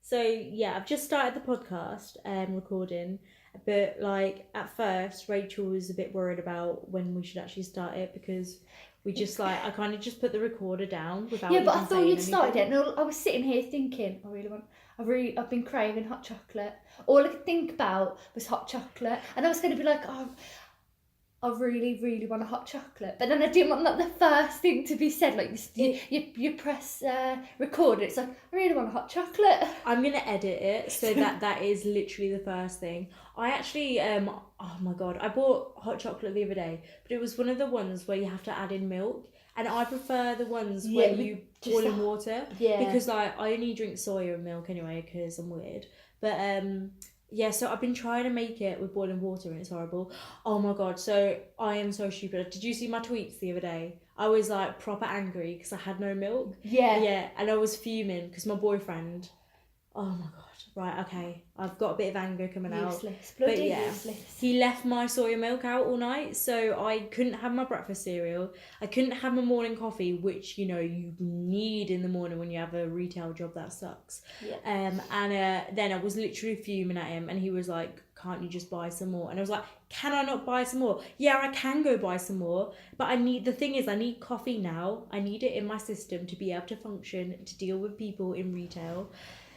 So yeah, I've just started the podcast recording, but like at first Rachel was a bit worried about when we should actually start it because we just like I kind of just put the recorder down without Yeah, but I even thought saying you'd started it, anything. and I was sitting here thinking, I've been craving hot chocolate. All I could think about was hot chocolate, and I was going to be like, oh, I really, really want a hot chocolate. But then I didn't want that the first thing to be said. Like you press record, and it's like, I really want a hot chocolate. I'm gonna edit it so that is literally the first thing. I actually oh my god, I bought hot chocolate the other day, but it was one of the ones where you have to add in milk, and I prefer the ones where you boil in water because like I only drink soya and milk anyway because I'm weird. But yeah, so I've been trying to make it with boiling water and it's horrible. Oh my god, so I am so stupid. Did you see my tweets the other day? I was like proper angry because I had no milk. Yeah, and I was fuming because my boyfriend. Oh my god. Right, okay. I've got a bit of anger coming out. Bloody useless. He left my soya milk out all night, so I couldn't have my breakfast cereal. I couldn't have my morning coffee, which you need in the morning when you have a retail job that sucks. Yeah. And then I was literally fuming at him, and he was like, "Can't you just buy some more?" And I was like, "Can I not buy some more?" Yeah, I can go buy some more, but I need coffee now. I need it in my system to be able to function, to deal with people in retail.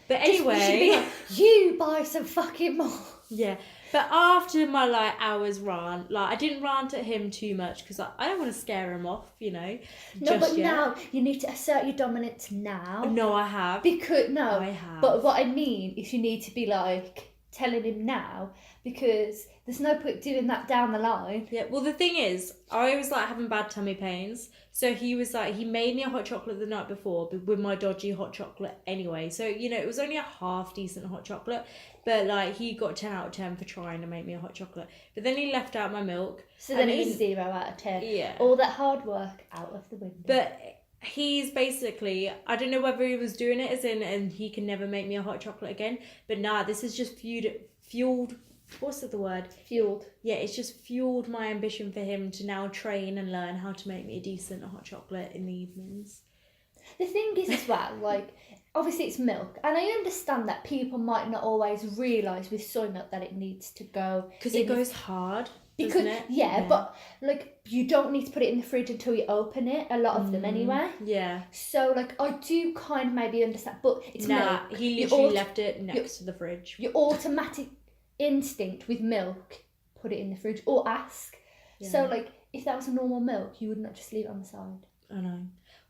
But anyway, you buy some fucking more. Yeah, but after my like hours rant, like I didn't rant at him too much because I don't want to scare him off, No, just but yet. now you need to assert your dominance now. No, I have. I have. But what I mean is you need to be like telling him now because there's no point doing that down the line. Yeah, well the thing is, I was like having bad tummy pains, so he was like, he made me a hot chocolate the night before with my dodgy hot chocolate anyway, so it was only a half decent hot chocolate, but like he got 10 out of 10 for trying to make me a hot chocolate, but then he left out my milk. So then it was 0 out of 10. Yeah. All that hard work out of the window. But he's basically, I don't know whether he was doing it as in and he can never make me a hot chocolate again, but nah, this is just fueled what's the word? Fueled. Yeah, it's just fueled my ambition for him to now train and learn how to make me a decent hot chocolate in the evenings. The thing is as well, like, obviously it's milk, and I understand that people might not always realise with soy milk that it needs to go... Because it goes hard, doesn't it? Yeah, but, like, you don't need to put it in the fridge until you open it, a lot of them anyway. Yeah. So, like, I do kind of maybe understand, but it's milk. He literally left it next to the fridge. Your automatic instinct with milk, put it in the fridge, or ask. Yeah. So, like, if that was a normal milk, you would not just leave it on the side. I know.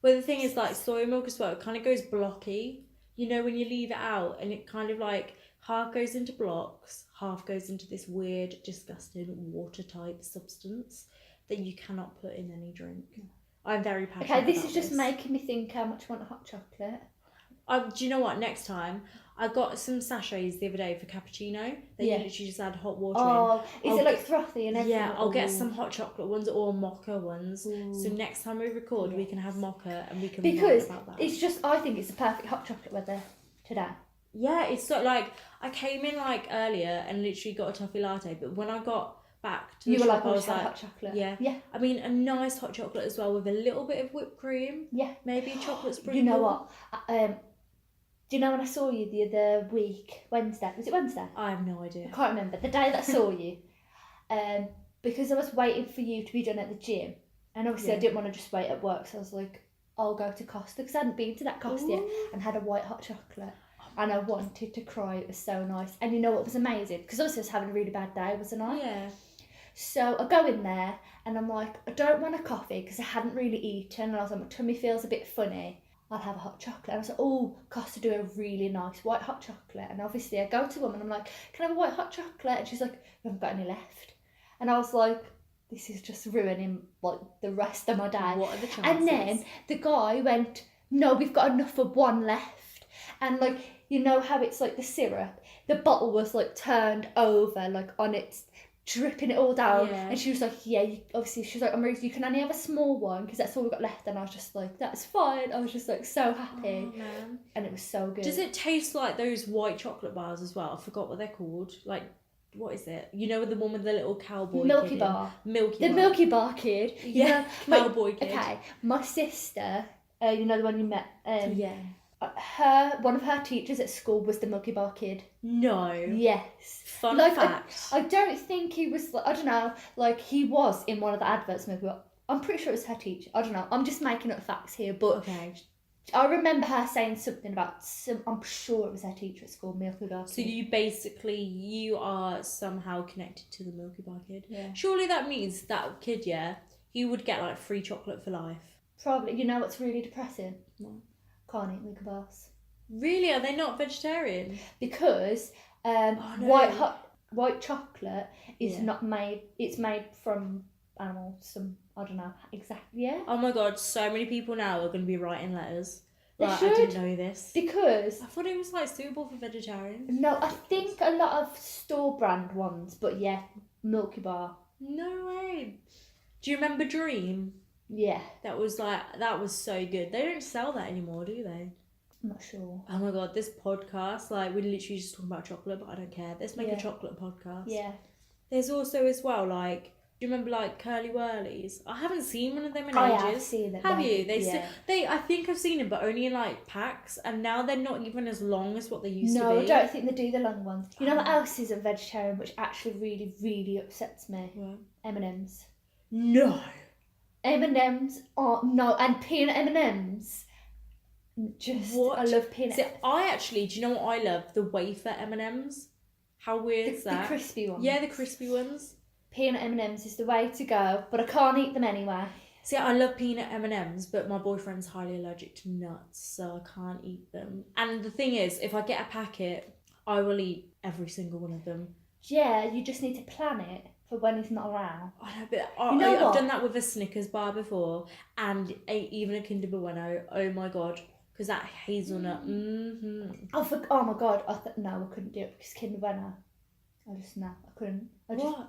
Well, the thing is, like, soy milk as well, it kind of goes blocky. When you leave it out, and it kind of, like, half goes into blocks, half goes into this weird, disgusting water-type substance that you cannot put in any drink. I'm very passionate about this. Okay, this is just making me think how much I want a hot chocolate. Do you know what? Next time, I got some sachets the other day for cappuccino. You literally just add hot water in. Is it like frothy and everything? Yeah, I'll get some hot chocolate ones or mocha ones. Ooh. So next time we record, we can have mocha and we can because about that. It's just, I think it's the perfect hot chocolate weather today. Yeah, it's so like I came in like earlier and literally got a toffee latte, but when I got back to the shop, I was like, hot chocolate. Yeah. I mean, a nice hot chocolate as well with a little bit of whipped cream. Yeah. Maybe a chocolate sprinkle. You know what? Do you know when I saw you the other week, Wednesday? Was it Wednesday? I have no idea. I can't remember. The day that I saw you. Because I was waiting for you to be done at the gym. And obviously I didn't want to just wait at work. So I was like, I'll go to Costa. Because I hadn't been to that Costa yet. And had a white hot chocolate. And I wanted to cry. It was so nice. And you know what was amazing? Because obviously I was having a really bad day, wasn't I? Yeah. So I go in there and I'm like, I don't want a coffee because I hadn't really eaten. And I was like, my tummy feels a bit funny. I'll have a hot chocolate. And I was like, oh, Costa do a really nice white hot chocolate. And obviously I go to them and I'm like, can I have a white hot chocolate? And she's like, we haven't got any left. And I was like, this is just ruining like the rest of my day. What are the chances? And then the guy went, no, we've got enough for one left. And like, you know how it's like the syrup? The bottle was like turned over, like on its, dripping it all down. Yeah. And she was like, obviously she was like, Maurice, you can only have a small one because that's all we've got left. And I was just like, that's fine. I was just like so happy. Oh, man. And it was so good. Does it taste like those white chocolate bars as well? I forgot what they're called. Like, what is it? You know, the one with the little cowboy Milky kid Bar. Milky Bar. The Milky Bar kid. Yeah, cowboy kid. Okay, my sister, you know the one you met? One of her teachers at school was the Milky Bar kid. No. Yes. Fun Like, fact. I don't think he was, I don't know, like he was in one of the adverts maybe. I'm pretty sure it was her teacher. I don't know. I'm just making up facts here, but Okay. I remember her saying something about I'm sure it was her teacher at school, Milky Bar So you are somehow connected to the Milky Bar kid. Yeah. Surely that means that kid, yeah, he would get like free chocolate for life. Probably. You know what's really depressing? What? Can't eat Milky Bars. Really? Are they not vegetarian? Because No. white chocolate is Yeah. not made. It's made from animals. I don't know exactly. Yeah. Oh my god! So many people now are going to be writing letters. They I should. didn't know this. Because I thought it was like suitable for vegetarians. no, I think a lot of store brand ones, but yeah, Milky Bar. No way. Do you remember Dream? Yeah. That was so good. They don't sell that anymore, do they? I'm not sure. Oh my god, this podcast, like we're literally just talking about chocolate, but I don't care. Let's make a chocolate podcast. Yeah. There's also as well, like, do you remember like Curly Whirlies? I haven't seen one of them in I ages. have seen them. Have you? I think I've seen them, but only in like packs, and now they're not even as long as what they used to be. No, I don't think they do the long ones. You know what else is a vegetarian, which actually really, really upsets me? What? M&Ms. No. M&Ms are no, and peanut M&Ms. What? I love peanut. Do you know what I love? The wafer M&Ms. How weird is that? The crispy ones. Yeah, the crispy ones. Peanut M&Ms is the way to go, but I can't eat them anyway. See, I love peanut M&Ms, but my boyfriend's highly allergic to nuts, so I can't eat them. And the thing is, if I get a packet, I will eat every single one of them. Yeah, you just need to plan it for when he's not around. I know, but I've done that with a Snickers bar before, and even a Kinder Bueno. Oh my god, because that hazelnut. Mm-hmm. Oh my god, no, I couldn't do it because Kinder Bueno. I couldn't. What?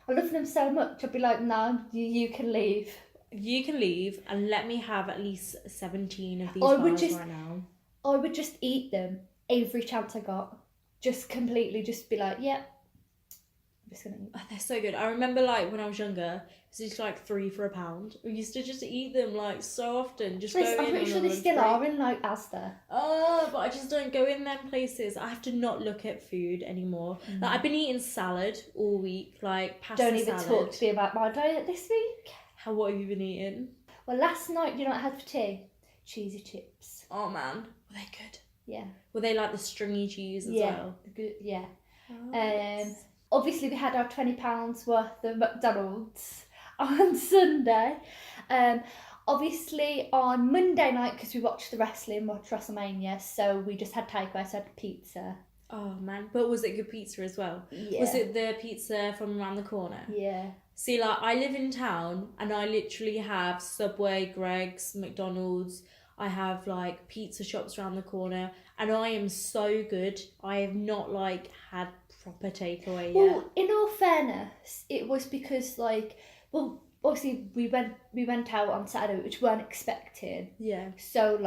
I love them so much. I'd be like, no, you can leave. You can leave and let me have at least 17 of these bars right now. I would just eat them every chance I got. Just completely, just be like, yeah, I'm just gonna eat. Oh, they're so good. I remember like when I was younger, it was just like 3 for £1. We used to just eat them like so often. I'm pretty sure they still are in like Asda. Oh, but I just don't go in them places. I have to not look at food anymore. Like I've been eating salad all week, like pasta salad. Don't even talk to me about my diet this week. What have you been eating? Well, last night, you know what I had for tea? Cheesy chips. Oh man, were they good? Yeah. Were they like the stringy cheese as well? Good. Yeah. Oh, Obviously we had our £20 worth of McDonald's on Sunday. Obviously on Monday night, because we watched WrestleMania, so we just had takeaway, so I had pizza. Oh man, but was it good pizza as well? Yeah. Was it the pizza from around the corner? Yeah. See, like I live in town and I literally have Subway, Greg's, McDonald's. I have like pizza shops around the corner, and I am so good. I have not like had proper takeaway yet. Well, in all fairness, it was because obviously we went out on Saturday, which we weren't expecting. Yeah. So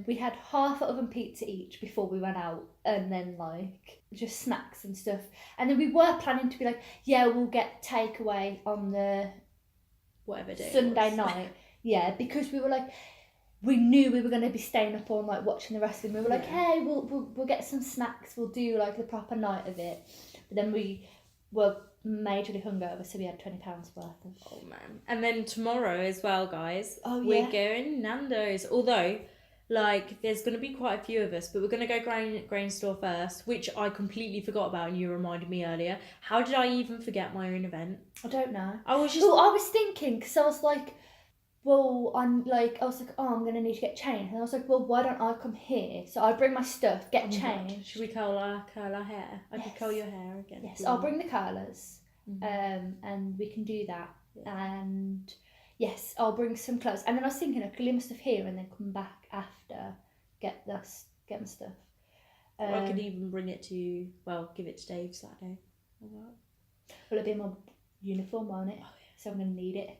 we had half an oven pizza each before we went out, and then like just snacks and stuff. And then we were planning to be like, yeah, we'll get takeaway on the whatever day Sunday night. Yeah, because we were like, we knew we were going to be staying up all night watching the wrestling. We were like, hey, we'll get some snacks. We'll do like the proper night of it. But then we were majorly hungover, so we had £20 worth of. Oh man! And then tomorrow as well, guys. Oh we're yeah. going Nando's. Although, like, there's going to be quite a few of us, but we're going to go grain store first, which I completely forgot about, and you reminded me earlier. How did I even forget my own event? I don't know. I was just. Well, I was thinking because I was like, well, I'm gonna need to get changed, and I was like, well, why don't I come here? So I bring my stuff, get changed. Should we curl our hair? I could curl your hair again. Yes, I'll bring the curlers, and we can do that. Yeah. And yes, I'll bring some clothes, and then I was thinking I could leave my stuff here and then come back after, get my stuff. Or I could even bring it to give it to Dave Saturday. Well, it'll be my uniform, won't it? Oh, yeah. So I'm gonna need it.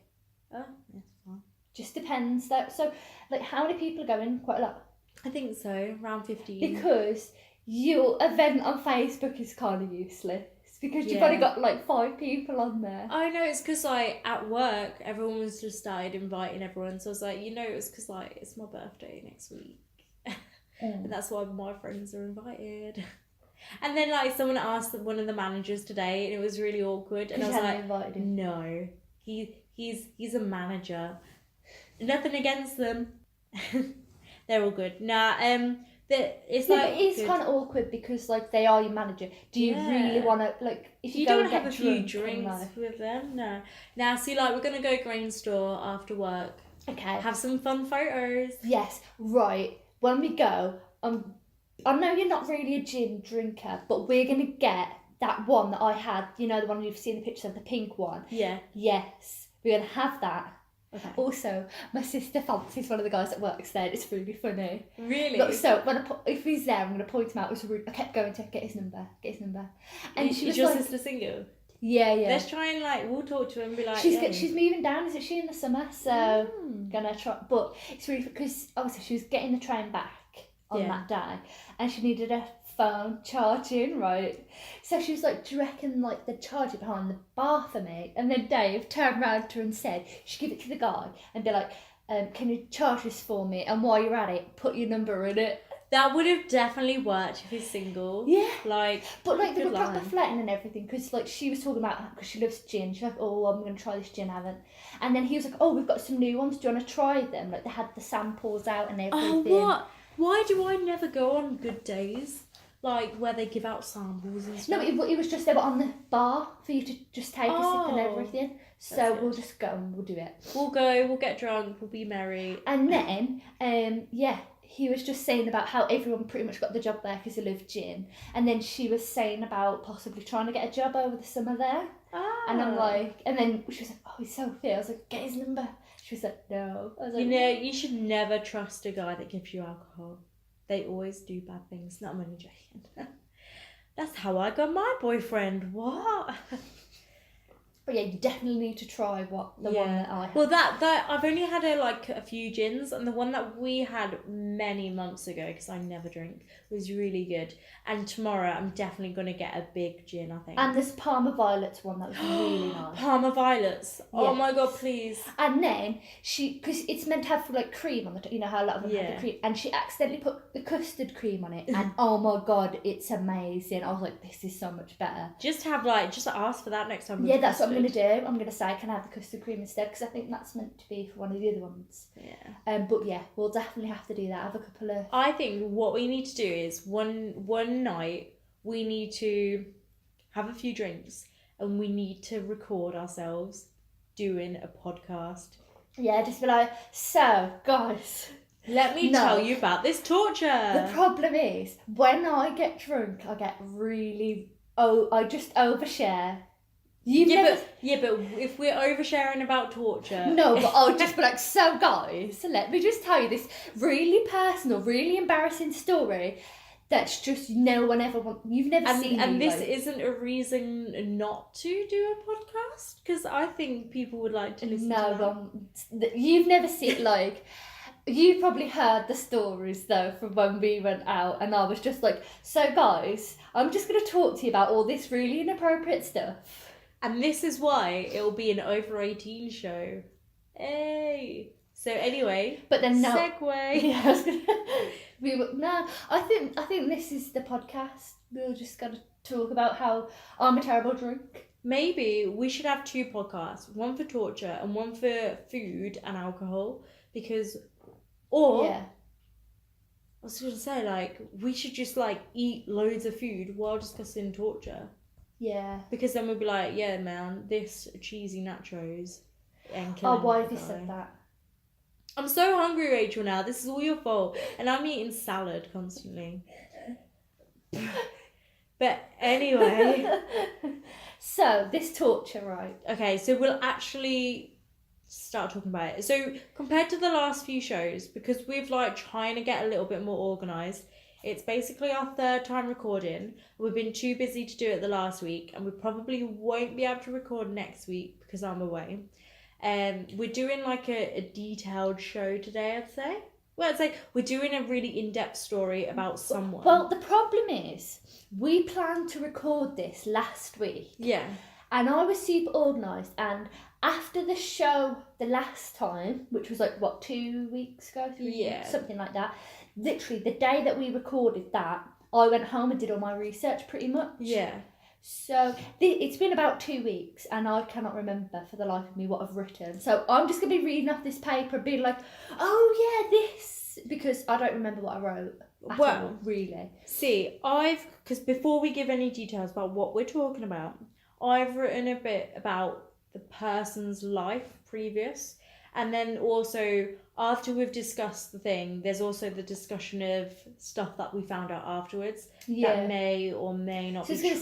Oh, yes, fine. Just depends though. So, like, how many people are going? Quite a lot. I think so, around 15. Because your event on Facebook is kind of useless. Because you've only got like 5 people on there. I know, it's because like at work, everyone was just started inviting everyone. So I was like, it's because like it's my birthday next week. And that's why my friends are invited. And then like someone asked one of the managers today, and it was really awkward. And I was like, invited him. no, he's a manager. Nothing against them. They're all good. Nah, it's Yeah, like but it's good. kind of awkward because like they are your manager. Do you really want to like if you go don't and have get a few drunk and, drinks with them? No. Now see, like we're gonna go grain store after work. Okay. Have some fun photos. Yes, right. When we go, I know you're not really a gin drinker, but we're gonna get that one that I had. You know, the one you've seen the picture of, the pink one. Yeah. Yes, we're gonna have that. Okay. Also, my sister fancies one of the guys that works there. It's really funny. Really? Look, so when if he's there, I'm gonna point him out. It was rude. I kept going to get his number. And she was your like, sister single? Yeah. Let's try and we'll talk to her and be like, she's moving down, isn't she, in the summer? So gonna try. But it's really because obviously she was getting the train back on that day, and she needed a phone charging, right? So she was like, do you reckon like they'd charge it behind the bar for me? And then Dave turned around to her and said, she'd give it to the guy and be like, can you charge this for me? And while you're at it, put your number in it. That would have definitely worked if he's single. Yeah. But they were proper flirting and everything, because like she was talking about, because she loves gin, she's like, oh, I'm going to try this gin, I haven't. And then he was like, oh, we've got some new ones, do you want to try them? Like they had the samples out and everything. Oh, what? Why do I never go on good days? Like where they give out samples and stuff? No, it was just they were on the bar for you to just take a sip and everything. So we'll just go and we'll do it. We'll go, we'll get drunk, we'll be merry. And then, he was just saying about how everyone pretty much got the job there because he loved gin. And then she was saying about possibly trying to get a job over the summer there. Ah. And I'm like, and then she was like, oh, he's so fit. I was like, get his number. She was like, no. I was like, you should never trust a guy that gives you alcohol. They always do bad things. Not money joking. That's how I got my boyfriend. What? But yeah, you definitely need to try the one that I had. Well, that I've only had a few gins, and the one that we had many months ago, because I never drink, was really good. And tomorrow I'm definitely gonna get a big gin, I think. And this Parma Violets one that was really nice. Parma Violets. Yeah. Oh my god, please. And then because it's meant to have like cream on the top, you know how a lot of them have the cream, and she accidentally put the custard cream on it, and oh my god, it's amazing. I was like, this is so much better. Just ask for that next time. Yeah, that's what I'm gonna do. I'm gonna say, can I have the custard cream instead? Because I think that's meant to be for one of the other ones. Yeah. But yeah, we'll definitely have to do that. Have a couple of. I think what we need to do is one night we need to have a few drinks and we need to record ourselves doing a podcast. Yeah, just be like, so guys, let me tell you about this torture. The problem is when I get drunk, I get really I just overshare. But if we're oversharing about torture... No, but I'll just be like, so guys, let me just tell you this really personal, really embarrassing story that's just no one ever you've never seen me. And this isn't a reason not to do a podcast? Because I think people would like to listen to that. You've never seen, like... You probably heard the stories though from when we went out, and I was just like, so guys, I'm just going to talk to you about all this really inappropriate stuff. And this is why it'll be an over 18 show. Hey. So anyway, but then no segue. Yeah, I was gonna, I think this is the podcast. We're just gonna talk about how I'm a terrible drink. Maybe we should have two podcasts, one for torture and one for food and alcohol, because I was gonna say, we should just eat loads of food while discussing torture. Yeah. Because then we'd be like, yeah, man, this cheesy nachos and killing. Oh, why have you said that? I'm so hungry, Rachel, now. This is all your fault. And I'm eating salad constantly. But anyway. So, this torture, right? Okay, so we'll actually start talking about it. So, compared to the last few shows, because we've trying to get a little bit more organised, it's basically our third time recording. We've been too busy to do it the last week, and we probably won't be able to record next week because I'm away. We're doing a detailed show today, I'd say. Well, it's we're doing a really in-depth story about someone. Well, the problem is, we planned to record this last week. Yeah. And I was super organised, and after the show the last time, which was 2 weeks ago? 3 weeks, something like that, literally the day that we recorded that, I went home and did all my research pretty much. Yeah. So it's been about 2 weeks and I cannot remember for the life of me what I've written. So I'm just going to be reading off this paper and being like, oh yeah, this, because I don't remember what I wrote at all, really. See, because before we give any details about what we're talking about, I've written a bit about the person's life previous, and then also after we've discussed the thing, there's also the discussion of stuff that we found out afterwards that may or may not be true. I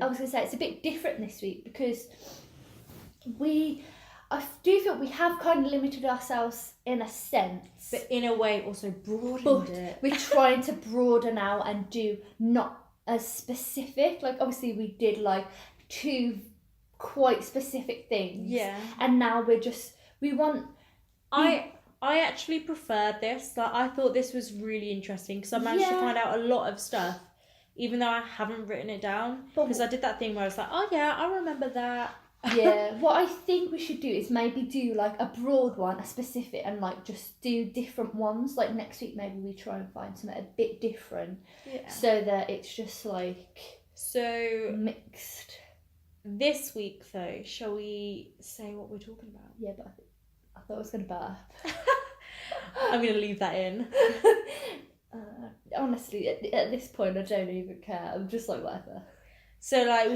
was going to say it's a bit different this week because I do feel we have kind of limited ourselves in a sense. But in a way also broadened it. We're trying to broaden out and do not as specific. Like obviously we did like 2 quite specific things. Yeah. And now we want... I actually preferred this. Like, I thought this was really interesting because I managed to find out a lot of stuff, even though I haven't written it down. Because I did that thing where I was like, oh yeah, I remember that. Yeah, what I think we should do is maybe do like a broad one, a specific, and like just do different ones. Like next week, maybe we try and find something a bit different, so that it's just like mixed. This week, though, shall we say what we're talking about? Yeah, but I thought I was going to burp. I'm going to leave that in. Honestly, at this point, I don't even care. I'm just like, whatever. So, like,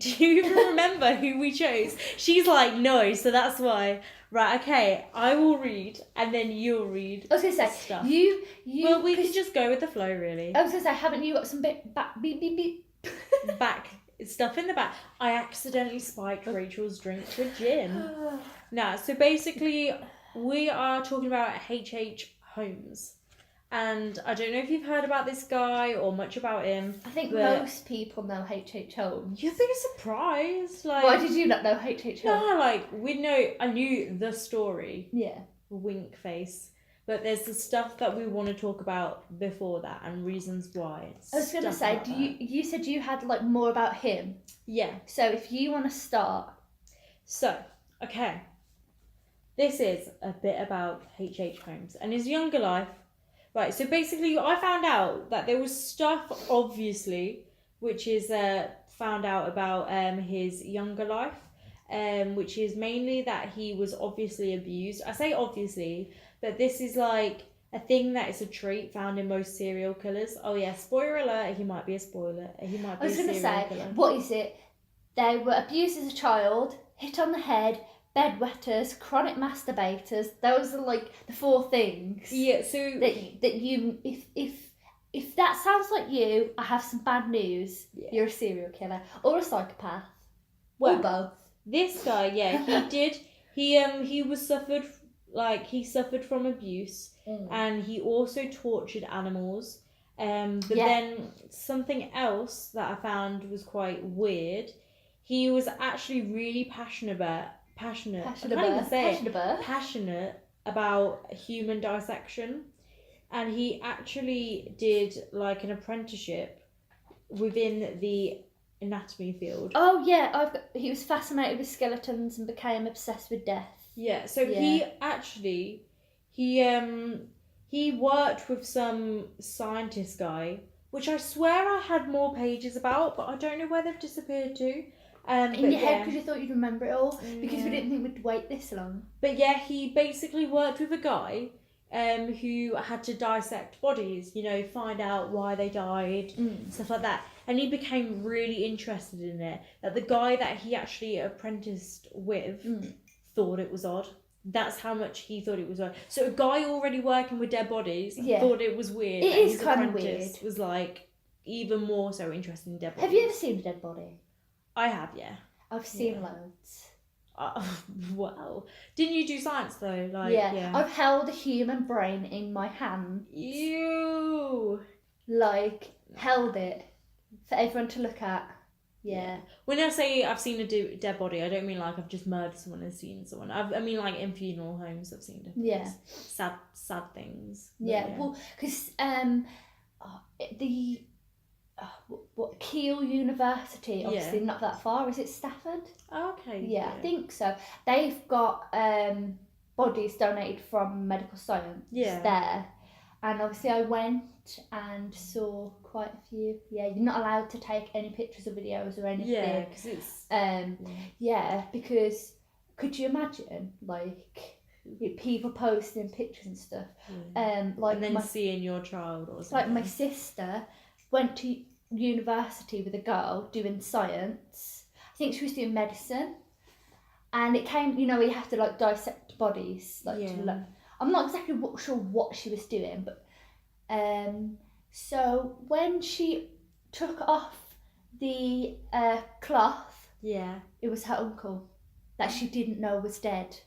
do you remember who we chose? She's like, no, so that's why. Right, okay, I will read, and then you'll read. I was going to say, stuff. Well, we can just go with the flow, really. I was going to say, haven't you got some back stuff in the back? I accidentally spiked Rachel's drink with gin. No, so basically, we are talking about H Holmes. And I don't know if you've heard about this guy or much about him. I think most people know H Holmes. You'd be surprised. Like, why did you not know H Holmes? No, like, I knew the story. Yeah. Wink face. But there's the stuff that we want to talk about before that and reasons why. I was going to say, you said you had like more about him. Yeah. So if you want to start. So, okay. This is a bit about H Holmes and his younger life. Right, so basically I found out that there was stuff, obviously, which is found out about his younger life, which is mainly that he was obviously abused. I say obviously, but this is like a thing that is a trait found in most serial killers. Oh yeah, spoiler alert, he might be a spoiler. He might be a serial killer. I was going to say, what is it? They were abused as a child, hit on the head, bedwetters, chronic masturbators. Those are like the 4 things. Yeah, so that you if that sounds like you, I have some bad news. Yeah. You're a serial killer or a psychopath. Well, or both. This guy, yeah, he did. He suffered from abuse, and he also tortured animals. But then something else that I found was quite weird. He was actually really passionate about human dissection, and he actually did like an apprenticeship within the anatomy field. Oh yeah, he was fascinated with skeletons and became obsessed with death. Yeah, so he actually he worked with some scientist guy, which I swear I had more pages about, but I don't know where they've disappeared to. In your head because you thought you'd remember it all, because we didn't think we'd wait this long. But yeah, he basically worked with a guy who had to dissect bodies, find out why they died, stuff like that. And he became really interested in it. That the guy that he actually apprenticed with thought it was odd. That's how much he thought it was odd. So a guy already working with dead bodies thought it was weird. It is kind of weird. Was like even more so interested in dead bodies. Have you ever seen a dead body? I have, yeah. I've seen loads. Wow. Didn't you do science though? Yeah. I've held a human brain in my hand. Ew. Held it for everyone to look at. Yeah. When I say I've seen a dead body, I don't mean like I've just murdered someone and seen someone. I mean like in funeral homes I've seen different things. Sad things. Yeah. Well, because Keele University, obviously not that far. Is it Stafford? Okay. Yeah, I think so. They've got bodies donated from medical science there, And obviously I went and saw quite a few. Yeah, you're not allowed to take any pictures or videos or anything. Yeah, because it's... Yeah, because could you imagine, like, people posting pictures and stuff? Like and then seeing your child or something. Like my sister went to university with a girl doing science. I think she was doing medicine. And it came, you know, you have to like dissect bodies. I'm not exactly sure what she was doing, but so when she took off the cloth, it was her uncle that she didn't know was dead.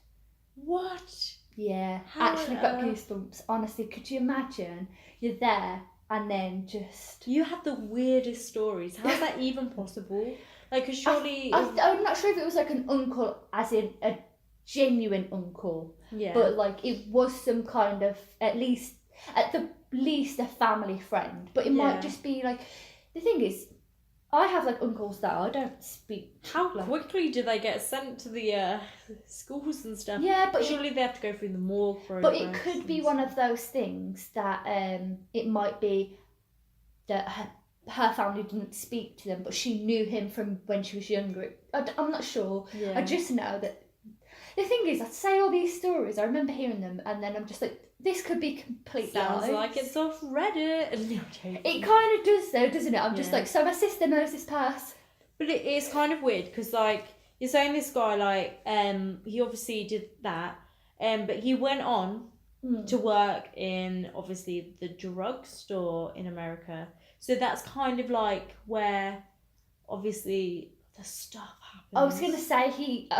What? Yeah, actually got goosebumps. Honestly, could you imagine? You're there and then just... You have the weirdest stories. How's that even possible? Like, cause surely... I'm not sure if it was like an uncle, as in a genuine uncle. Yeah. But like, it was some kind of, at the least, a family friend. But it might just be like... The thing is, I have like uncles that I don't speak. How quickly do they get sent to the schools and stuff? Yeah, but surely they have to go through the morgue process. But it could be one of those things that it might be that her family didn't speak to them, but she knew him from when she was younger. I'm not sure. Yeah. I just know that the thing is, I say all these stories, I remember hearing them, and then I'm just like, this could be complete Sounds lies. like it's off Reddit. It kind of does though, doesn't it? I'm just like, so my sister knows this person. But it is kind of weird because, like, you're saying this guy, like, he obviously did that, but he went on to work in, obviously, the drugstore in America. So that's kind of like where, obviously, the stuff happens. I was gonna say he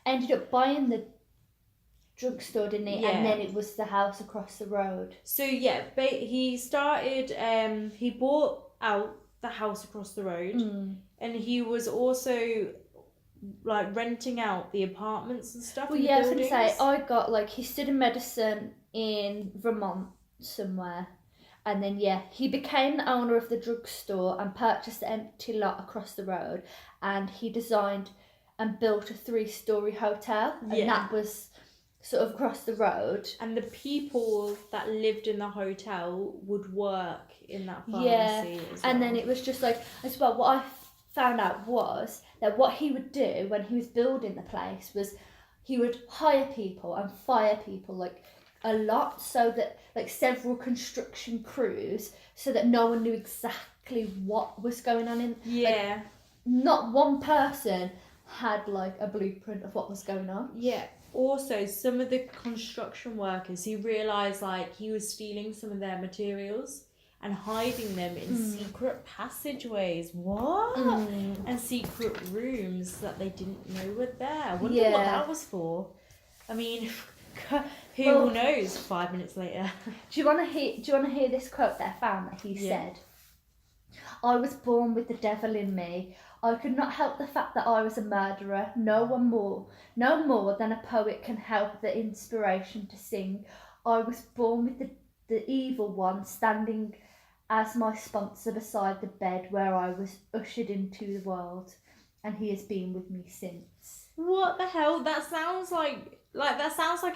ended up buying the drugstore, didn't he? And then it was the house across the road. So yeah, but he started. He bought out the house across the road, and he was also like renting out the apartments and stuff. Well, yeah, I was gonna say he studied medicine in Vermont somewhere. And then, he became the owner of the drugstore and purchased the empty lot across the road. And he designed and built a 3-story hotel. And that was sort of across the road. And the people that lived in the hotel would work in that pharmacy as well. And then it was just like, as well, what I found out was that what he would do when he was building the place was he would hire people and fire people, like, a lot, so that like several construction crews, so that no one knew exactly what was going on in. Like, not one person had like a blueprint of what was going on. Yeah. Also, some of the construction workers, he realised like he was stealing some of their materials and hiding them in secret passageways. What? And secret rooms that they didn't know were there. I wonder what that was for. I mean, who knows? 5 minutes later. Do you want to hear this quote that I found that he said? I was born with the devil in me. I could not help the fact that I was a murderer. No more than a poet can help the inspiration to sing. I was born with the evil one standing as my sponsor beside the bed where I was ushered into the world, and he has been with me since. What the hell? That sounds like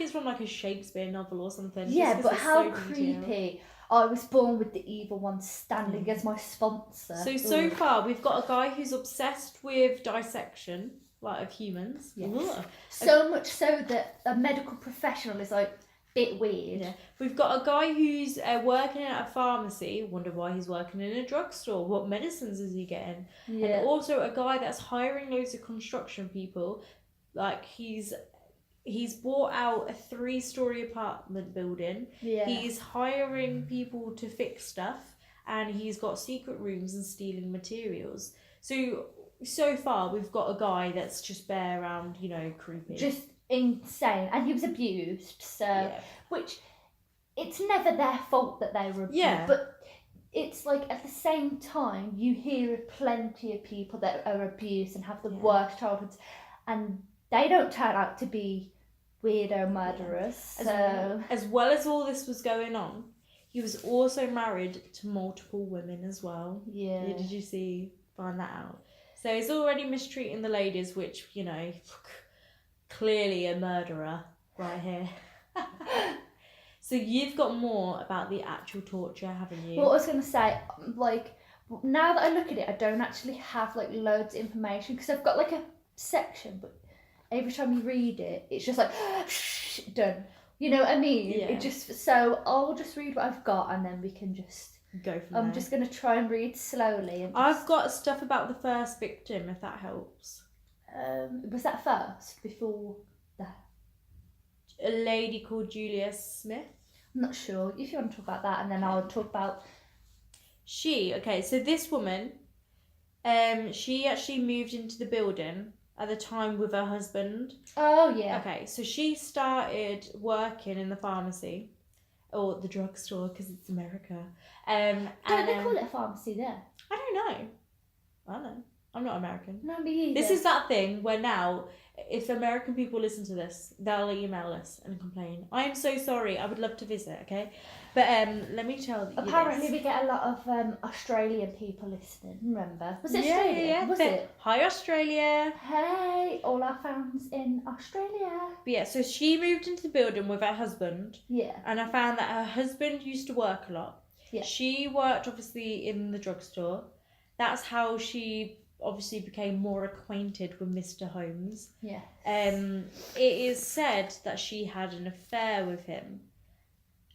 it's from like a Shakespeare novel or something. Yeah, but how creepy. I was born with the evil one standing as my sponsor. So far, we've got a guy who's obsessed with dissection, like, of humans. Yes. So much so that a medical professional is like, bit weird. Yeah. We've got a guy who's working at a pharmacy. Wonder why he's working in a drugstore. What medicines is he getting? Yeah. And also a guy that's hiring loads of construction people. Like, he's bought out a 3-story apartment building. Yeah. He's hiring people to fix stuff, and he's got secret rooms and stealing materials. So far, we've got a guy that's just bare around, creepy. Just insane. And he was abused, which, it's never their fault that they were abused. Yeah. But it's like, at the same time, you hear of plenty of people that are abused and have the worst childhoods, and they don't turn out to be weirdo murderers. Yeah. As well as all this was going on, he was also married to multiple women as well. Yeah. Did you find that out? So he's already mistreating the ladies, which, clearly a murderer right here. So you've got more about the actual torture, haven't you? Well, I was going to say, like, now that I look at it, I don't actually have, like, loads of information, because I've got, like, a section, but every time you read it, it's just like, done. You know what I mean? Yeah. It just, so I'll just read what I've got, and then we can just... Go from I'm there. just going to try and read slowly. And I've got stuff about the first victim, if that helps. Was that first, before that? A lady called Julia Smith. I'm not sure. If you want to talk about that, and then I'll talk about... Okay, so this woman, she actually moved into the building at the time with her husband. Oh, yeah. Okay, so she started working in the pharmacy, or the drugstore, because it's America. Don't they call it a pharmacy there? I don't know. I don't know. I'm not American. No, me either. This is that thing where now, if American people listen to this, they'll email us and complain. I am so sorry. I would love to visit, okay? But let me tell you Apparently, this. we get a lot of Australian people listening. Remember? Was it Yeah, Australia? yeah. Was it? Hi, Australia. Hey, all our fans in Australia. But yeah, so she moved into the building with her husband. Yeah. And I found that her husband used to work a lot. Yeah. She worked, obviously, in the drugstore. That's how she obviously became more acquainted with Mr. Holmes. Yeah. It is said that she had an affair with him,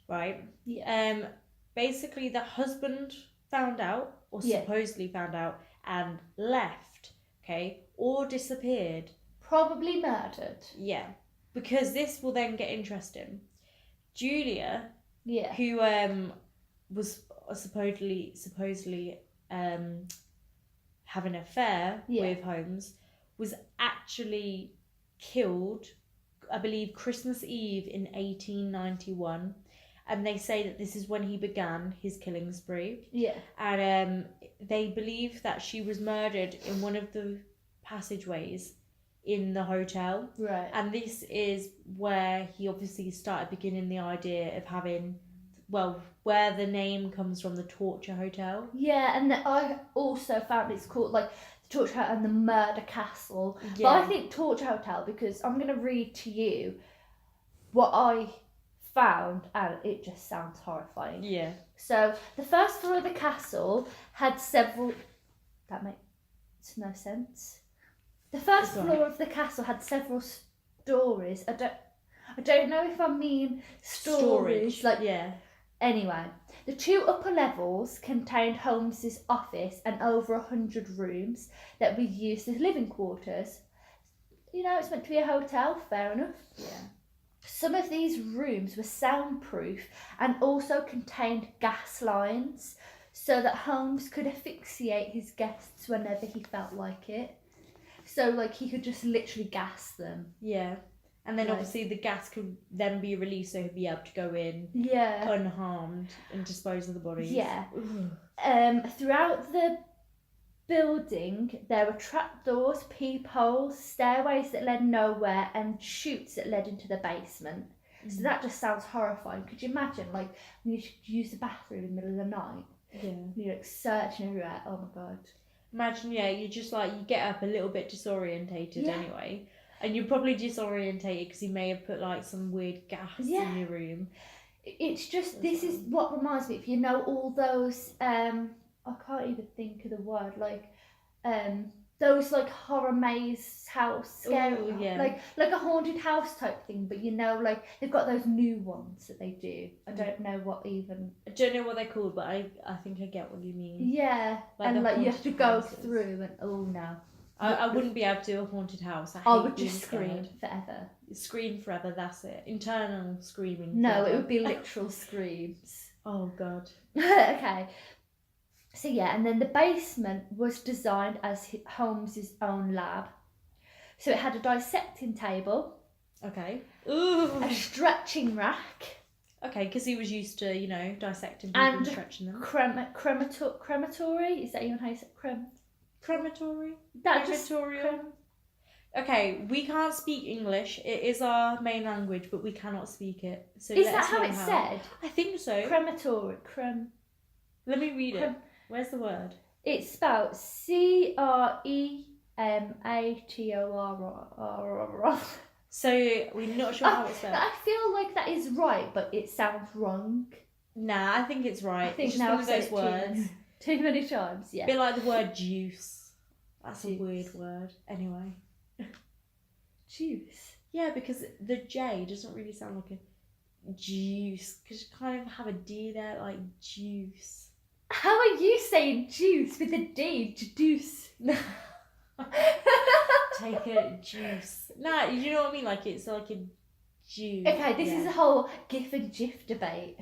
right? Yeah. Basically, the husband found out, or Yeah. supposedly found out, and left, okay, or disappeared. Probably murdered. Yeah, because this will then get interesting. Julia, Yeah. who was supposedly having an affair Yeah. with Holmes, was actually killed, I believe, Christmas Eve in 1891. And they say that this is when he began his killing spree. Yeah. And they believe that she was murdered in one of the passageways in the hotel. Right. And this is where he obviously started beginning the idea of having, well, where the name comes from, the torture hotel. Yeah, and I also found it's called like the Torture Hotel and the Murder Castle. Yeah. But I think Torture Hotel, because I'm going to read to you what I found, and it just sounds horrifying. Yeah. So the first floor of the castle had several... That makes no sense. The first It's floor of the castle had several stories. I don't know if I mean stories. Storage. Like, yeah. Anyway, the two upper levels contained Holmes's office and over 100 rooms that were used as living quarters. You know, it's meant to be a hotel, fair enough. Yeah. Some of these rooms were soundproof and also contained gas lines so that Holmes could asphyxiate his guests whenever he felt like it. So, like, he could just literally gas them. Yeah. And then Right. obviously the gas could then be released so he'd be able to go in Yeah. unharmed and dispose of the bodies. Yeah. Ugh. Throughout the building, there were trapdoors, peepholes, stairways that led nowhere, and chutes that led into the basement. So that just sounds horrifying. Could you imagine, like, when you should use the bathroom in the middle of the night? Yeah. You're like searching everywhere. Oh my god. Imagine, yeah, you just like, you get up a little bit disorientated Yeah. anyway. And you're probably disorientated because he may have put like some weird gas Yeah. in your room. It's just, this is what reminds me, if you know all those, I can't even think of the word, like, those like horror maze house, scary, Ooh, yeah. like a haunted house type thing, but you know, like, they've got those new ones that they do. I don't know what even. I don't know what they're called, but I think I get what you mean. Yeah, Like and the like you have to haunted go houses. through and, oh no. I wouldn't be able to do a haunted house. I hate would being just scream scared. forever. Scream forever, that's it. Internal screaming. No, forever. it would be literal screams. Oh god. Okay. So yeah, and then the basement was designed as Holmes's own lab. So it had a dissecting table, Okay. Ooh. a stretching rack, Okay, because he was used to, you know, dissecting people and and stretching them. crematory. Is that even how you say Crematory? That just Crematorial? Okay, we can't speak English. It is our main language, but we cannot speak it. So Is let that us how know it's said? I think so. Crematory. Let me read it. Crem- Where's the word? It's spelled CREMATOR. So we're not sure how it's spelled. I feel like that is right, but it sounds wrong. Nah, I think it's right. I think it's just now one I've of said those it words. too many times, yeah. A bit like the word juice. That's Juice. a weird word. Anyway. Juice. Yeah, because the J doesn't really sound like a juice. Because you kind of have a D there, like juice. How are you saying juice with a D? Juice. Take a juice. Nah, you know what I mean? Like it's like a juice. Okay, this is a whole GIF and GIF debate.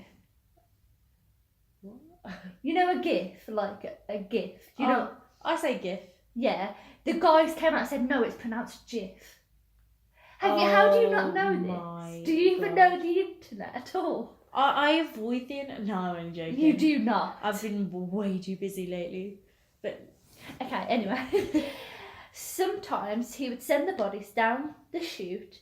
What? You know a GIF, like a GIF. Do you know? I say GIF. Yeah. The guys came out and said no, it's pronounced GIF. How do you not know this? Do you even know the internet at all? I avoid the internet. No, I'm joking. You do not. I've been way too busy lately. But okay, anyway. Sometimes he would send the bodies down the chute,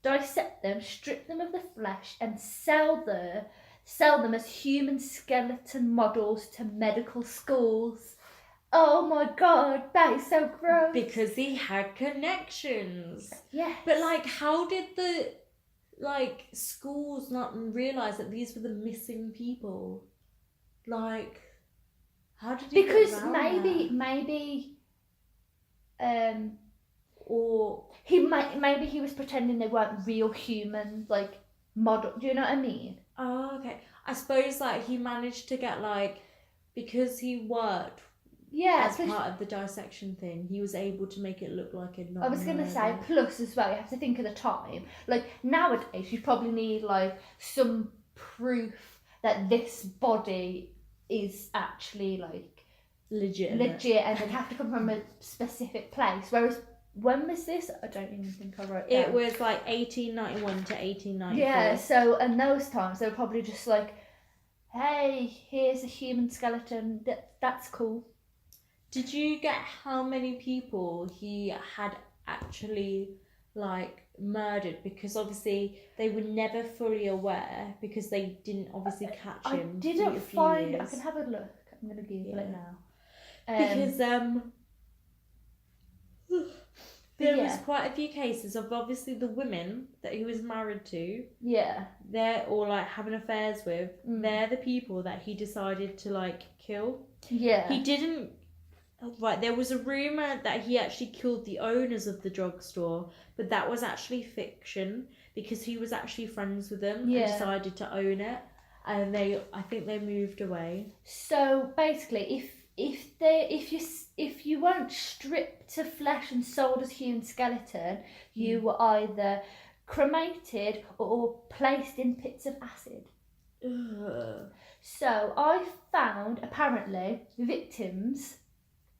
dissect them, strip them of the flesh, and sell them as human skeleton models to medical schools. Oh my god, that is so gross. Because he had connections. Yes. But like, how did the schools not realise that these were the missing people? Like, how did he because get around maybe or maybe he was pretending they weren't real human, like model. Do you know what I mean? Oh, okay. I suppose like he managed to get because he worked as part of the dissection thing, he was able to make it look like a I was going to say, plus as well, you have to think of the time. Like, nowadays, you probably need, some proof that this body is actually, legit, and they have to come from a specific place. Whereas, when was this? I don't even think I wrote it down. It was, 1891 to 1894. Yeah, so, in those times, they were probably just hey, here's a human skeleton, that's cool. Did you get how many people he had actually murdered? Because obviously they were never fully aware because they didn't obviously catch him. I didn't find. I can have a look. I'm gonna Google it now. Because there was quite a few cases of obviously the women that he was married to. Yeah. They're all having affairs with. They're the people that he decided to kill. Yeah. He didn't. Right, there was a rumour that he actually killed the owners of the drugstore, but that was actually fiction because he was actually friends with them and decided to own it, and I think they moved away. So basically, if you weren't stripped of flesh and sold as human skeleton, you were either cremated or placed in pits of acid. Ugh. So I found apparently victims.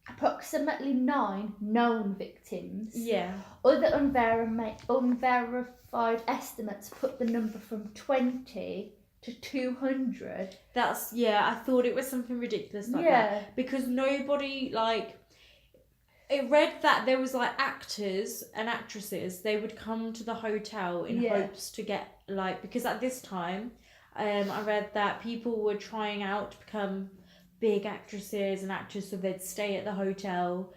Approximately 9 known victims. Yeah. Other unverified estimates put the number from 20 to 200. I thought it was something ridiculous like that. Because nobody, it read that there was, actors and actresses, they would come to the hotel in hopes to get, because at this time, I read that people were trying out to become big actresses and actors, so they'd stay at the hotel,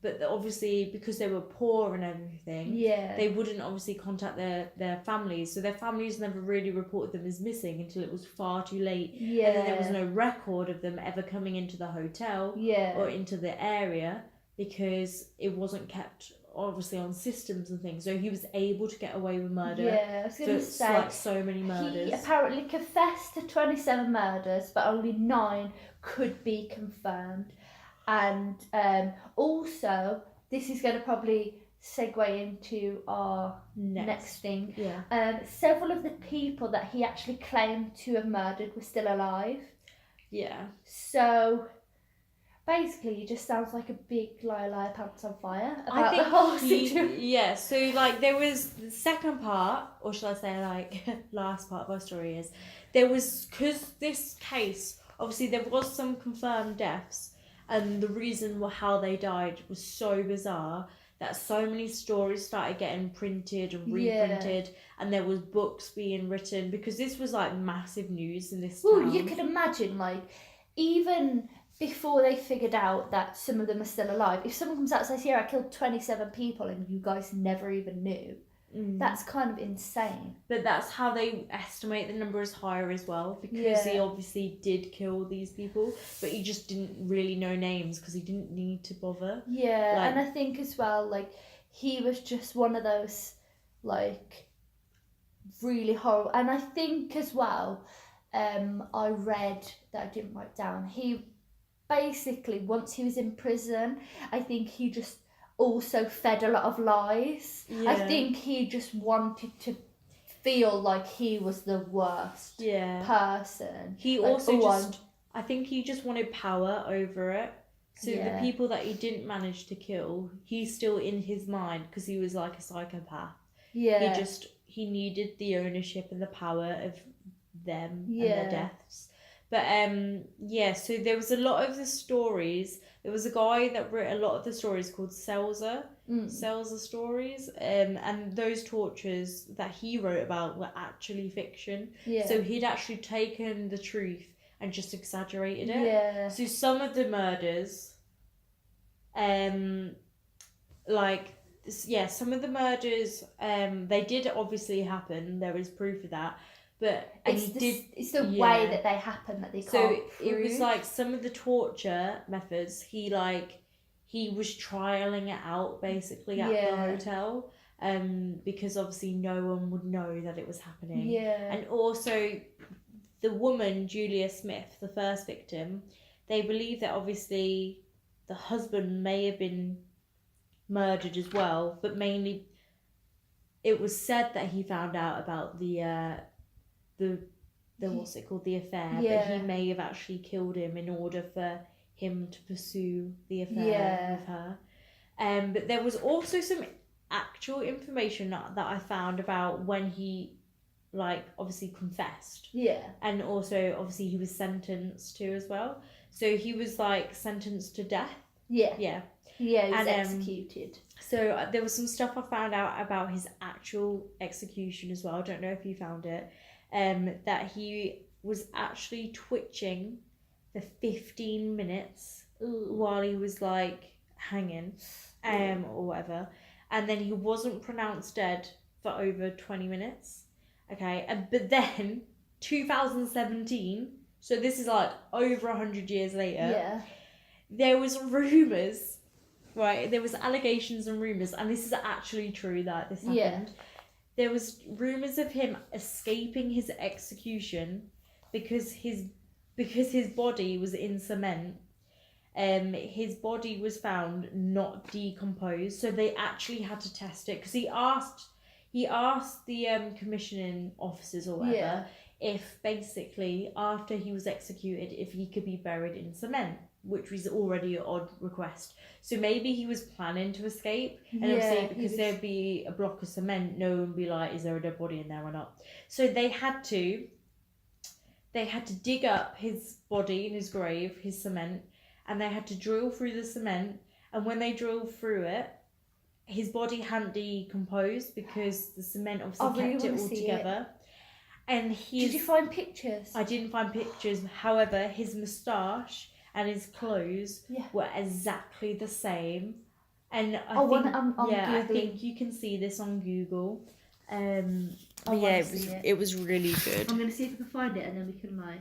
but obviously because they were poor and everything, they wouldn't obviously contact their families, so their families never really reported them as missing until it was far too late. And then there was no record of them ever coming into the hotel or into the area because it wasn't kept obviously on systems and things, so he was able to get away with murder. I was going to say, so many murders. He apparently confessed to 27 murders, but only 9 could be confirmed. And also, this is going to probably segue into our next thing. Several of the people that he actually claimed to have murdered were still alive. So basically, he just sounds like a big liar pants on fire about the whole situation. Yeah, so there was the second part, or shall I say last part of our story is, there was, because this case, obviously there was some confirmed deaths, and the reason how they died was so bizarre that so many stories started getting printed and reprinted, and there was books being written, because this was massive news in this town. Well, you could imagine, even before they figured out that some of them are still alive, if someone comes out and says, I killed 27 people and you guys never even knew. That's kind of insane. But that's how they estimate the number is higher as well, because he Yeah. obviously did kill these people, but he just didn't really know names because he didn't need to bother. Yeah, Like- and I think as well, like, he was just one of those, like, really horrible. And I think as well, I read that I didn't write down. He basically, once he was in prison, I think he just also fed a lot of lies. I Yeah. think he just wanted to feel like he was the worst Yeah. person. He Like, also oh, just, I think he just wanted power over it. So the Yeah. people that he didn't manage to kill, he's still in his mind because he was like a psychopath. Yeah. He needed the ownership and the power of them and Yeah. their deaths. But yeah, so there was a lot of the stories. There was a guy that wrote a lot of the stories called Selzer. Selzer stories. And those tortures that he wrote about were actually fiction. Yeah. So he'd actually taken the truth and just exaggerated it. Yeah. So some of the murders, some of the murders, they did obviously happen. There is proof of that, but It's the way that they happen that they can't So prove. it was like some of the torture methods. He was trialing it out basically at the hotel, because obviously no one would know that it was happening. Yeah. And also, the woman Julia Smith, the first victim, they believe that obviously the husband may have been murdered as well, but mainly it was said that he found out about the what's it called, the affair, but he may have actually killed him in order for him to pursue the affair with her. But there was also some actual information that I found about when he, like, obviously confessed. Yeah. And also, obviously, he was sentenced to as well. So he was, like, sentenced to death. Yeah. Yeah. Yeah, he was And, executed. So there was some stuff I found out about his actual execution as well. I don't know if you found it. That he was actually twitching for 15 minutes while he was, like, hanging, or whatever. And then he wasn't pronounced dead for over 20 minutes. Okay, but then 2017, so this is like over 100 years later, there was rumours, right? There was allegations and rumours, and this is actually true that this happened. There was rumours of him escaping his execution because his body was in cement. His body was found not decomposed, so they actually had to test it because he asked the commissioning officers or whatever if basically after he was executed if he could be buried in cement, which was already an odd request. So maybe he was planning to escape, and obviously because there'd be a block of cement, no one would be like, is there a dead body in there or not? So they had to dig up his body in his grave, his cement, and they had to drill through the cement, and when they drilled through it, his body hadn't decomposed because the cement obviously kept it all together. And did you find pictures? I didn't find pictures. However, his moustache and his clothes were exactly the same. And I think you can see this on Google. It was really good. I'm gonna see if I can find it, and then we can like.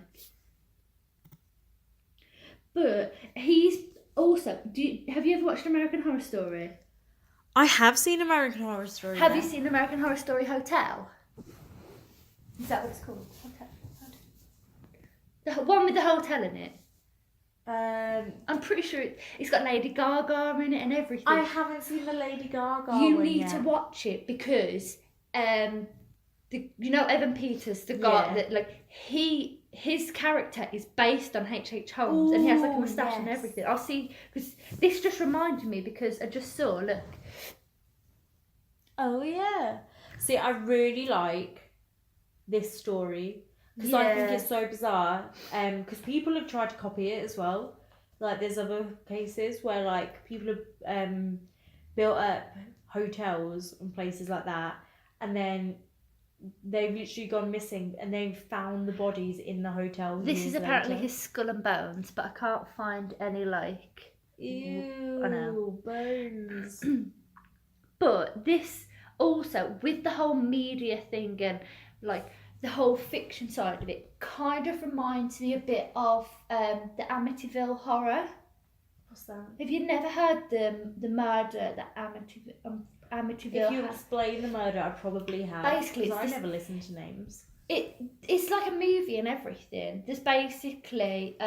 But he's also. Have you ever watched American Horror Story? I have seen American Horror Story. Have you seen American Horror Story Hotel? Is that what it's called? Hotel. The one with the hotel in it. I'm pretty sure it's got Lady Gaga in it and everything. I haven't seen the Lady Gaga one. You need to watch it because you know Evan Peters, the guy that like his character is based on H H Holmes. Ooh, and he has like a moustache and everything. I'll see, because this just reminded me because I just saw, look. Oh yeah. See, I really like this story because I think it's so bizarre. Because people have tried to copy it as well. Like there's other cases where like people have built up hotels and places like that, and then they've literally gone missing and they've found the bodies in the hotel. This is apparently his skull and bones, but I can't find any like. Ew, bones. But this, also with the whole media thing and like the whole fiction side of it, kind of reminds me a bit of the Amityville horror. What's that? Have you never heard the murder that Amityville If you had? explain the murder, I probably have. Basically, because I it's never listen to names. it's like a movie and everything. There's basically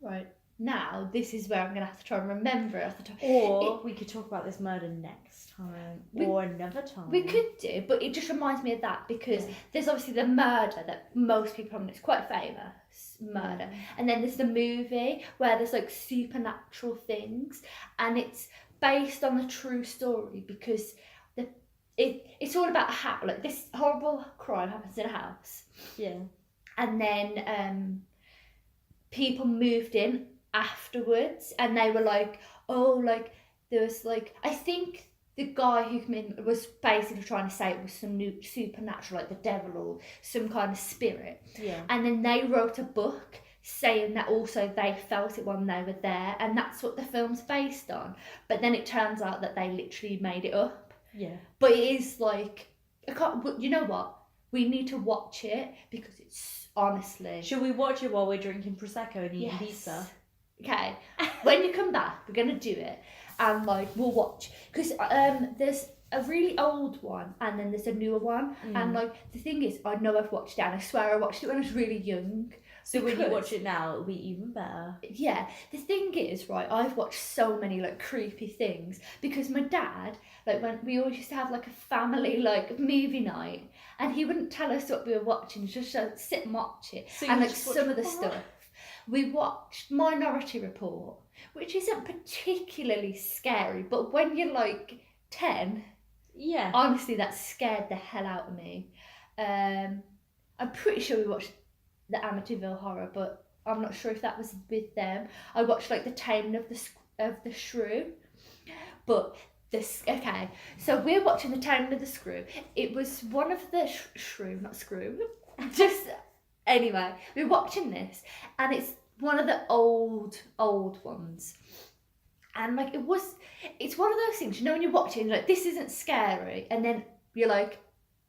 right now this is where I'm gonna have to try and remember it off the top. Or we could talk about this murder next time, or another time. We could do, but it just reminds me of that because there's obviously the murder that most people probably know. It's quite famous murder, and then there's the movie where there's like supernatural things, and it's based on the true story because it's all about a house. Like this horrible crime happens in a house. Yeah. And then people moved in afterwards, and they were like, oh, like there was like I think the guy who came in was basically trying to say it was some new supernatural, like the devil or some kind of spirit. Yeah. And then they wrote a book saying that also they felt it when they were there, and that's what the film's based on. But then it turns out that they literally made it up. Yeah. But it is like, you know what? We need to watch it because it's honestly. Should we watch it while we're drinking Prosecco and eating pizza? Okay. When you come back, we're going to do it. And like, we'll watch. Because there's a really old one and then there's a newer one. And like, the thing is, I know I've watched it and I swear I watched it when I was really young. So when you watch it now, it'll be even better. Yeah. The thing is, right, I've watched so many like creepy things because my dad, like when we always used to have like a family like movie night and he wouldn't tell us what we were watching, just sit and watch it. So and like some of the stuff. We watched Minority Report, which isn't particularly scary, but when you're like 10, yeah, honestly that scared the hell out of me. I'm pretty sure we watched the Amityville Horror, but I'm not sure if that was with them. I watched like the Taming of the Shrew, but okay. So we're watching the Taming of the Shrew. It was one of the shrew, not screw. Just anyway, we're watching this, and it's one of the old ones. And like it's one of those things, you know, when you're watching, like this isn't scary, and then you're like,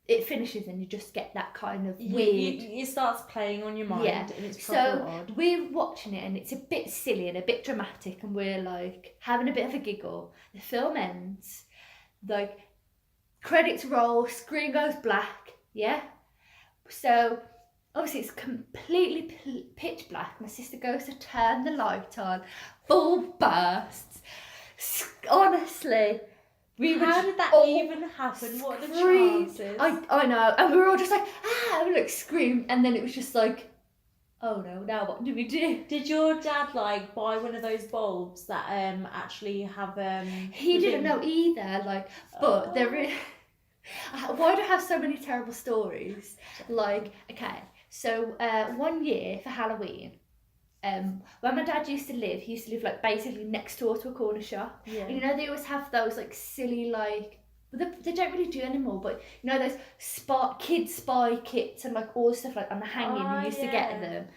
it finishes and you just get that kind of weird. It starts playing on your mind, and it's proper odd. So we're watching it and it's a bit silly and a bit dramatic, and we're like having a bit of a giggle. The film ends, like credits roll, screen goes black. Yeah. So obviously it's completely pitch black. My sister goes to turn the light on, bulb bursts. Honestly. How did that even happen? What are the chances? I know, and we were all just like, and we like screamed, and then it was just like, oh no, now what do we do? Did your dad like buy one of those bulbs that actually have He didn't know either, like, but there is. Why do I have so many terrible stories? Like, okay, so one year for Halloween. When my dad used to live, he used to live like basically next door to a corner shop. Yeah. And you know, they always have those like silly like, they don't really do anymore, but you know those kid spy kits and like all stuff like on the hanging. He used to get them.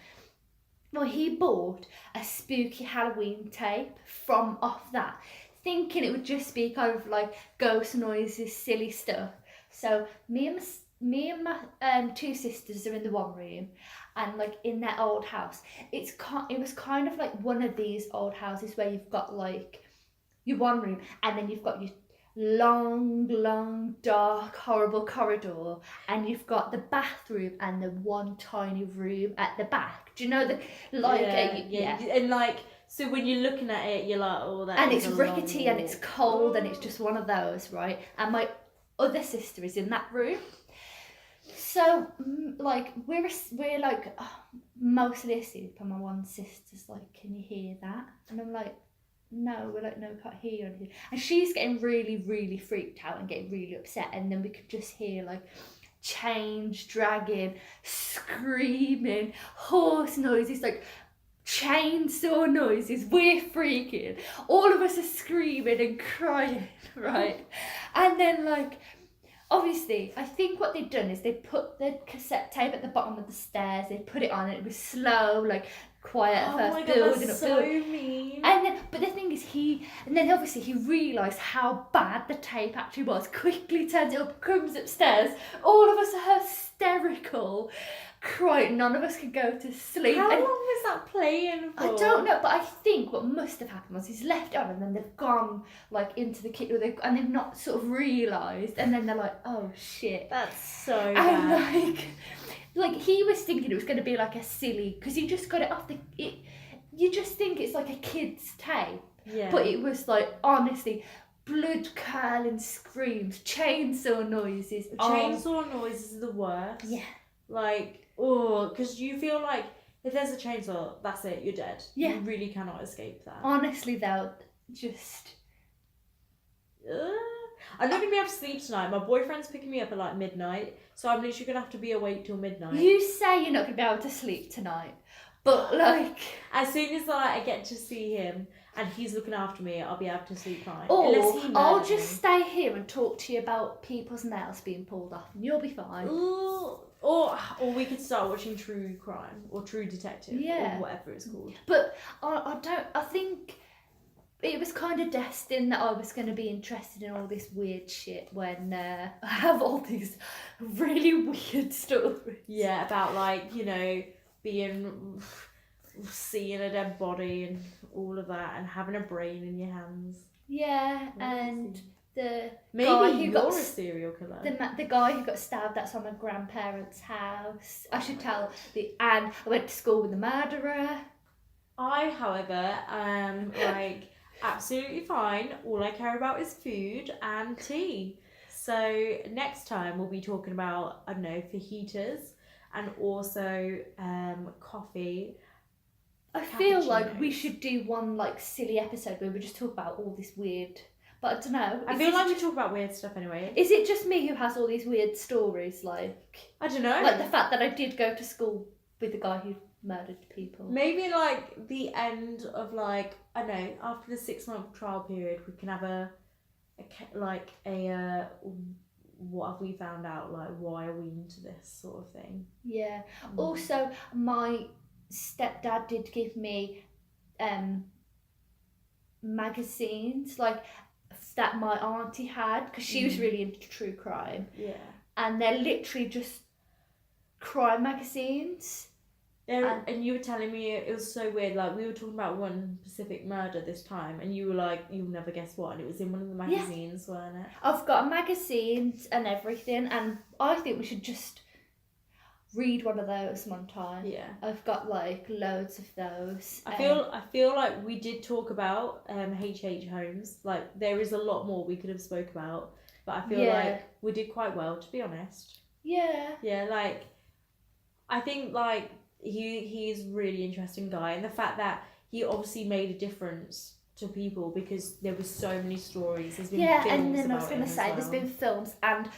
Well, he bought a spooky Halloween tape from off that, thinking it would just be kind of like ghost noises, silly stuff. So me and my two sisters are in the one room, and like in their old house, it was kind of like one of these old houses where you've got like your one room, and then you've got your long, dark, horrible corridor, and you've got the bathroom and the one tiny room at the back. Do you know the like? Yeah. And like, so when you're looking at it, you're like, oh, that. And is it's a rickety long and it's cold and it's just one of those, right? And my other sister is in that room. So, like, we're like mostly asleep, and my one sister's like, "Can you hear that?" And I'm like, "No." We're like, "No, we can't hear anything." And she's getting really, really freaked out and getting really upset. And then we could just hear like chains dragging, screaming, horse noises, like chainsaw noises. We're freaking. All of us are screaming and crying, right? And then like, obviously, I think what they'd done is they put the cassette tape at the bottom of the stairs. They put it on, and it was slow, like quiet at first, building up. So mean. And then, but the thing is, and then obviously he realised how bad the tape actually was, quickly turns it up, comes upstairs, all of us are hysterical, crying, none of us could go to sleep. How And long was that playing for? I don't know, but I think what must have happened was he's left it on and then they've gone like into the kitchen and they've not sort of realised, and then they're like, oh shit. That's so And bad. like he was thinking it was going to be like a silly, because he just got it off you just think it's like a kid's tape, Yeah. but it was like, honestly, blood curdling screams, chainsaw noises. Chainsaw noises are the worst. Yeah. Like, oh, because you feel like if there's a chainsaw, that's it, you're dead. Yeah. You really cannot escape that. Honestly though, just... I'm not going to be able to sleep tonight. My boyfriend's picking me up at like midnight, so I'm literally going to have to be awake till midnight. You say you're not going to be able to sleep tonight, but like... As soon as I get to see him and he's looking after me, I'll be able to sleep fine. Or Unless he I'll murders just me. stay here and talk to you about people's nails being pulled off and you'll be fine. Ooh. Or we could start watching True Crime or True Detective Yeah. or whatever it's called. But I think it was kind of destined that I was going to be interested in all this weird shit when I have all these really weird stories. Yeah, about like, you know, seeing a dead body and all of that and having a brain in your hands. Yeah, and the Maybe guy who you're got a serial killer. the guy who got stabbed, that's on my grandparents' house. I should tell and I went to school with the murderer. I, however, am like absolutely fine. All I care about is food and tea. So next time we'll be talking about, I don't know, fajitas and also coffee. I feel like Cappuccinos. we should do one like silly episode where we just talk about all this weird, but I don't know. I feel like we talk about weird stuff anyway. Is it just me who has all these weird stories, like I don't know. the fact that I did go to school with the guy who murdered people? Maybe like the end of like, I don't know, after the 6-month trial period, we can have a what have we found out, like why are we into this sort of thing. Yeah. Also, my stepdad did give me magazines like that my auntie had, because she was really into true crime, Yeah. and they're literally just crime magazines. And you were telling me it was so weird, like we were talking about one specific murder this time and you were like, you'll never guess what, and it was in one of the magazines, weren't it? I've got magazines and everything, and I think we should just read one of those one time. Yeah. I've got like loads of those. I feel like we did talk about H H Holmes. Like there is a lot more we could have spoke about, but I feel like we did quite well, to be honest. Yeah. Yeah, like I think like he's a really interesting guy, and the fact that he obviously made a difference to people because there were so many stories. There's been films and then I about was going to him as say there's well. been films, and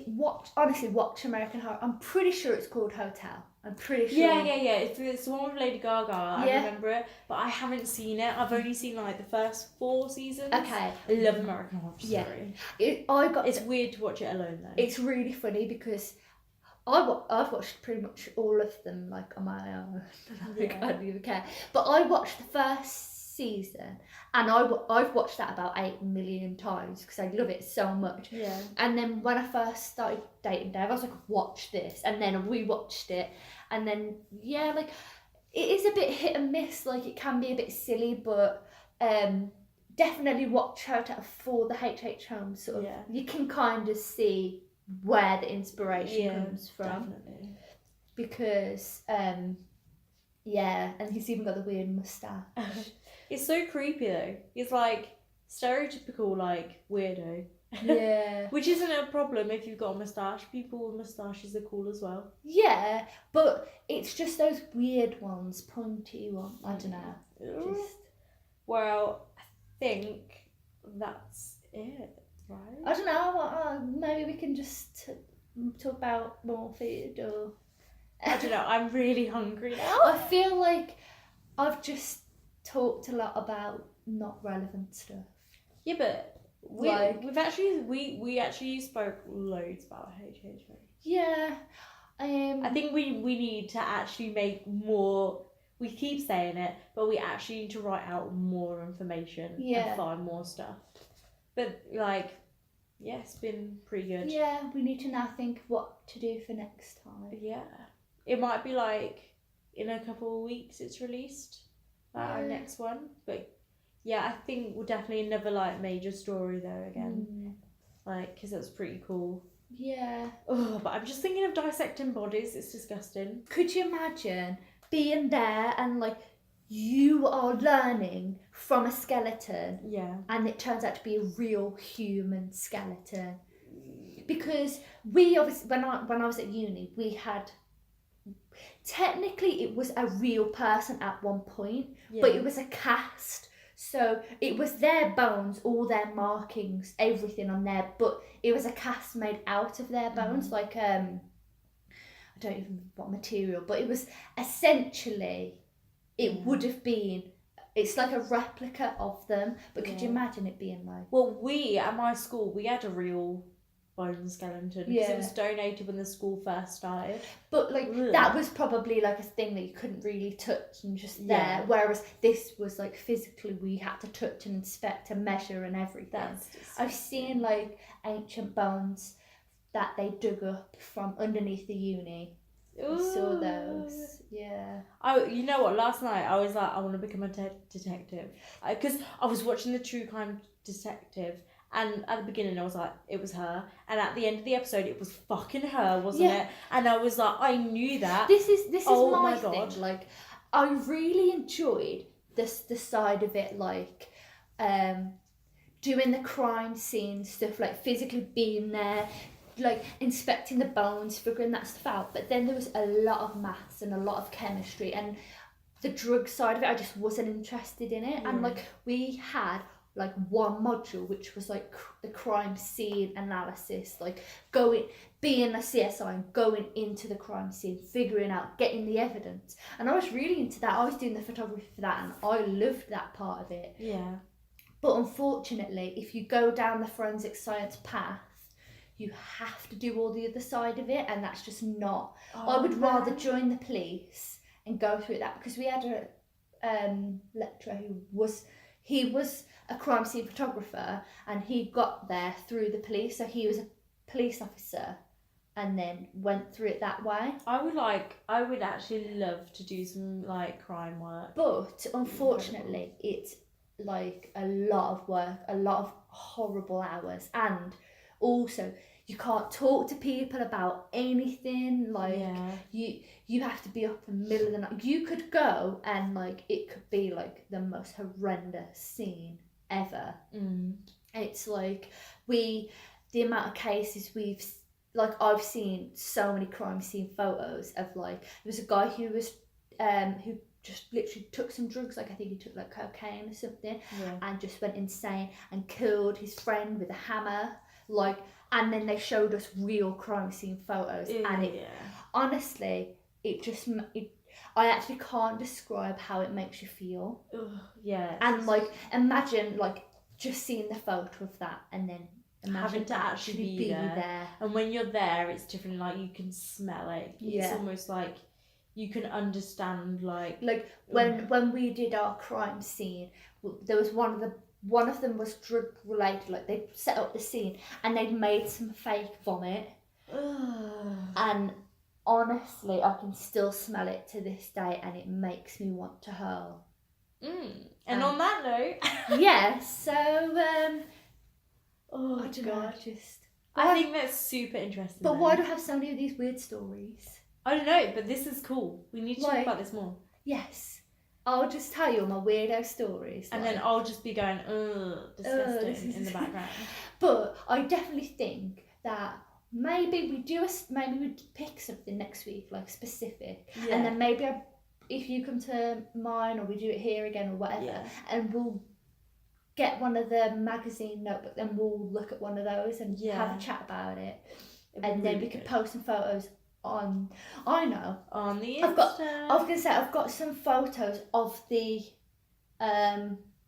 watch American Horror. I'm pretty sure it's called Hotel. I'm pretty sure. Yeah. It's the one with Lady Gaga. I Yeah. remember it, but I haven't seen it. I've only seen like the first 4 seasons. Okay. I love American Horror Story. Yeah. It's weird to watch it alone though. It's really funny because I've watched pretty much all of them like on my own. Yeah. I don't even care. But I watched the first season, and I've watched that about 8 million times because I love it so much. Yeah. And then when I first started dating Dave, I was like, watch this, and then we watched it, and then like it is a bit hit and miss. Like it can be a bit silly, but definitely watch Hotel for the H H Holmes sort of. Yeah. You can kind of see where the inspiration comes from, Definitely. because and he's even got the weird moustache. It's so creepy though. He's like stereotypical like weirdo. Yeah. Which isn't a problem if you've got a moustache. People with moustaches are cool as well. Yeah, but it's just those weird ones, pointy ones. I don't know. Just Well, I think that's it, right? I don't know. Maybe we can just talk about more food, or I don't know. I'm really hungry now. I feel like I've just talked a lot about not relevant stuff. Yeah, but we actually spoke loads about HH. Yeah. I think we need to actually make more we keep saying it, but we actually need to write out more information and find more stuff. But like, yeah, it's been pretty good. Yeah, we need to now think what to do for next time. Yeah, it might be like in a couple of weeks it's released, our next one. But yeah, I think we'll definitely another like major story there again, like because that's pretty cool. Yeah. Oh, but I'm just thinking of dissecting bodies. It's disgusting. Could you imagine being there and like you are learning from a skeleton, and it turns out to be a real human skeleton? Because we obviously, when I was at uni, we had, technically it was a real person at one point, but it was a cast. So it was their bones, all their markings, everything on there, but it was a cast made out of their bones, like I don't even know what material, but it was essentially, it would have been, it's like a replica of them, but could you imagine it being like... Well, we, at my school, we had a real bone skeleton, because it was donated when the school first started. But like, that was probably like a thing that you couldn't really touch and just there, whereas this was like physically we had to touch and inspect and measure and everything. I've seen like ancient bones that they dug up from underneath the uni. I saw those. Yeah. You know what? Last night I was like, I want to become a detective, because I was watching the True Crime Detective, and at the beginning I was like, it was her, and at the end of the episode it was fucking her, wasn't it? And I was like, I knew that. This is my thing. Like, I really enjoyed the side of it, like doing the crime scene stuff, like physically being there, like inspecting the bones, figuring that stuff out. But then there was a lot of maths and a lot of chemistry, and the drug side of it, I just wasn't interested in it. And like, we had like one module which was like the crime scene analysis, like being a CSI and going into the crime scene, figuring out, getting the evidence. And I was really into that. I was doing the photography for that, and I loved that part of it. Yeah. But unfortunately, if you go down the forensic science path, you have to do all the other side of it, and that's just not... I would rather join the police and go through that, because we had a lecturer who was a crime scene photographer, and he got there through the police, so he was a police officer and then went through it that way. I would actually love to do some like crime work, but unfortunately it's like a lot of work, a lot of horrible hours, and also you can't talk to people about anything. Like, you have to be up in the middle of the night. You could go and like, it could be like the most horrendous scene ever. It's like, the amount of cases I've seen so many crime scene photos of, like, there was a guy who was who just literally took some drugs, like I think he took like cocaine or something, and just went insane and killed his friend with a hammer, like. And then they showed us real crime scene photos, and it honestly, I actually can't describe how it makes you feel. And like, imagine like just seeing the photo of that, and then having to actually be there. And when you're there, it's different. Like, you can smell it. It's almost like you can understand. Like when we did our crime scene, there was one of them was drug related. Like, they set up the scene and they'd made some fake vomit. And honestly, I can still smell it to this day, and it makes me want to hurl. And on that note, so I think that's super interesting. But why do I have so many of these weird stories? I don't know, but this is cool. We need to talk about this more. Yes. I'll just tell you all my weirdo stories. And then I'll just be going, disgusting in the background. But I definitely think that maybe we pick something next week, like specific. And then maybe if you come to mine, or we do it here again or whatever, and we'll get one of the magazine notebooks and we'll look at one of those and have a chat about it. And then we could post some photos on the Insta. I've got some photos of the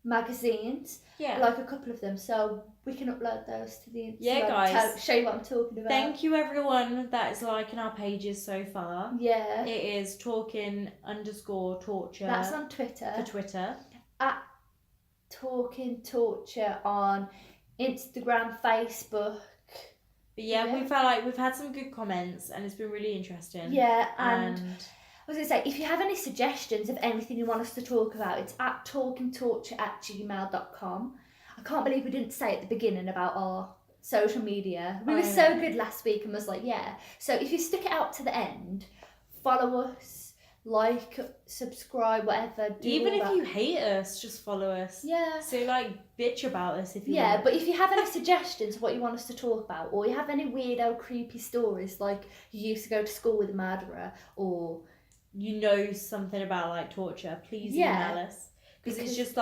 magazines. Yeah. Like a couple of them, so we can upload those to the Instagram. Yeah, guys. Show you what I'm talking about. Thank you everyone that is liking our pages so far. Yeah. It is talking_torture. That's on Twitter. For Twitter. At Talking Torture on Instagram, Facebook. But yeah, we felt like we've had some good comments and it's been really interesting. Yeah, and I was going to say, if you have any suggestions of anything you want us to talk about, it's at talkingtorture@gmail.com. I can't believe we didn't say at the beginning about our social media. We were so good last week and was like, yeah. So if you stick it out to the end, follow us, like, subscribe, whatever. Even if you hate us, just follow us. Yeah. So bitch about us if you want. want. But if you have any suggestions of what you want us to talk about, or you have any weirdo, creepy stories, like you used to go to school with a murderer, or you know something about torture, please email us. Because it's just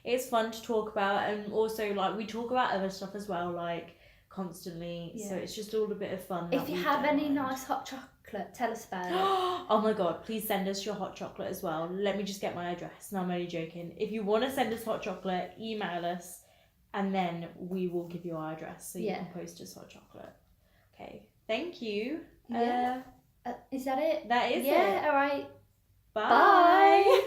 it's fun to talk about, and also we talk about other stuff as well, constantly. Yeah. So it's just all a bit of fun. If you have any nice hot chocolate, tell us about it. Oh my god, please send us your hot chocolate as well. Let me just get my address. No, I'm only joking. If you want to send us hot chocolate, email us and then we will give you our address so you can post us hot chocolate. Okay, thank you. Yeah. Is that it? That is it. Yeah, alright. Bye.